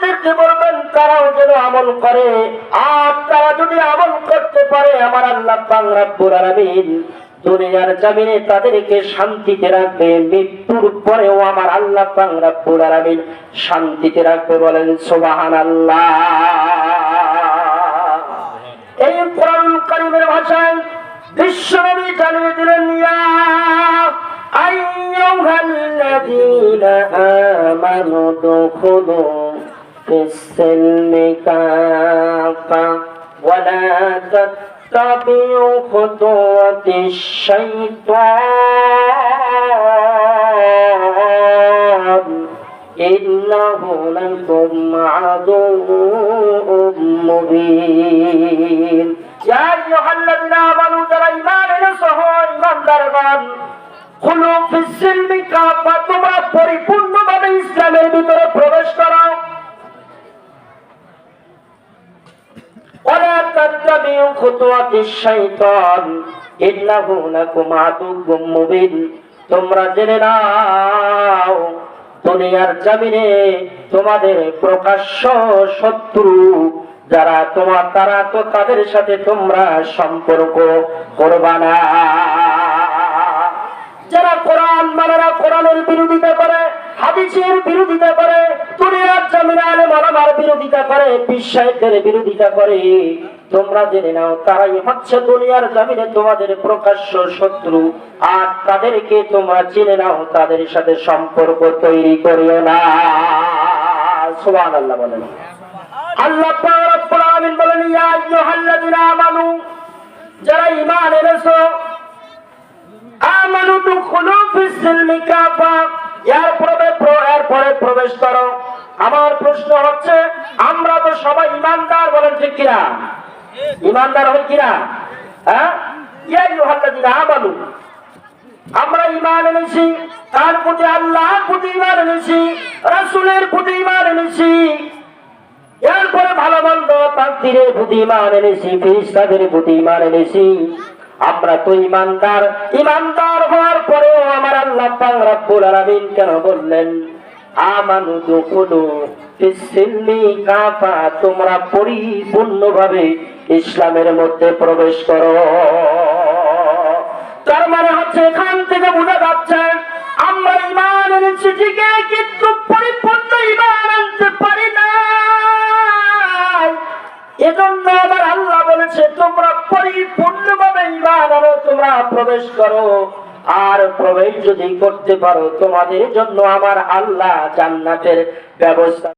উম্মতদেরকে বলবেন তারাও যেন আমল করে। আর তারা যদি আমল করতে পারে আমার আল্লাহ পাক রব্বুল আলামিন দুনিয়ার জমিনে তাদেরকে শান্তিতে রাখবে, মৃত্যুর পরেও আমার আল্লাহ পাক রব্বুল আলামিন শান্তিতে রাখবে। বলেন সুবহানাল্লাহ। এই কোরআনুল কারীমের ভাষায় বিশ্বনবী জানিয়ে দিলেন, ইয়া আইয়ুহাল্লাযীনা আমানু দুখুলু ফিস-সিলমি কাফা ওয়া লা তাত্তাবিউ খুতুওয়াতিশ শাইতান ইন্নাহু লাকুম আদুউম মুবিন। ইয়া আইয়ুহাল্লাযীনা আমানু, যারা ঈমান এনেছো ঈমানদারগণ, খুলু ফিস-সিলমি কাফা, তোমরা পরিপূর্ণভাবে ইসলামের ভিতরে প্রবেশ করো। ওয়া লা তাত্তাবিউ খুতুওয়াতিশ শাইতান ইন্নাহু লাকুম আদুউম মুবিন। তোমরা জেনে নাও দুনিয়ার জমিনে তোমাদের প্রকাশ্য শত্রু যারা তারা তো তাদের সাথে তোমরা সম্পর্ক করবা না। যারা কোরআন মানে না, কোরআনের বিরোধিতা করে, হাদিসের বিরোধিতা করে, দুনিয়ার জমিনে আলেম ওলামার বিরোধিতা করে, পীর সাহেবদের বিরোধিতা করে, তোমরা জেনে নাও তারাই হচ্ছে দুনিয়ার জমিনে তোমাদের প্রকাশ্য শত্রু। আর তাদেরকে তোমরা চিনে নাও, তাদের সাথে সম্পর্ক তৈরি করিও না। সুবহানাল্লাহ বলেন। আল্লাহ পাক রব্বুল আলামিন বলেন, ইয়া আইয়ুহাল্লাযীনা আমানু, যারা ঈমান এনেছো, আমানু দুখুলু ফিস-সিলমি কাফা, এরপরে প্রবেশ করো। আমার প্রশ্ন হচ্ছে, আমরা তো সবাই ঈমানদার, বলেন ঠিক কিনা? ঈমানদার হই কিনা? হ্যাঁ, ইয়া আইয়ুহাল্লাযীনা আমানু, আমরা ঈমান এনেছি, তার প্রতি আল্লাহর প্রতি ঈমান এনেছি, রাসূলের প্রতি ঈমান এনেছি, এরপরে ভালো মন্দ তাকদীরের প্রতি ঈমান এনেছি, ফেরেশতাদের প্রতি ঈমান এনেছি। আমরা তো ঈমানদার। ঈমানদার হওয়ার পরেও আমার আল্লাহ পাক রব্বুল আলামিন কেন বললেন আমানু দুখুলু ফিস-সিলমি কাফা, তোমরা পরিপূর্ণভাবে ইসলামের মধ্যে প্রবেশ করো। তার মানে হচ্ছে এখান থেকে বোঝা যাচ্ছে আমরা ঈমান এনেছি ঠিকই, কিন্তু পরিপূর্ণ ঈমান আনতে পারি না। এজন্য আমার আল্লাহ বলেছে তোমরা পরিপূর্ণভাবে ঈমান আনো, তোমরা প্রবেশ করো। আর প্রবেশ যদি করতে পারো তোমাদের জন্য আমার আল্লাহ জান্নাতের ব্যবস্থা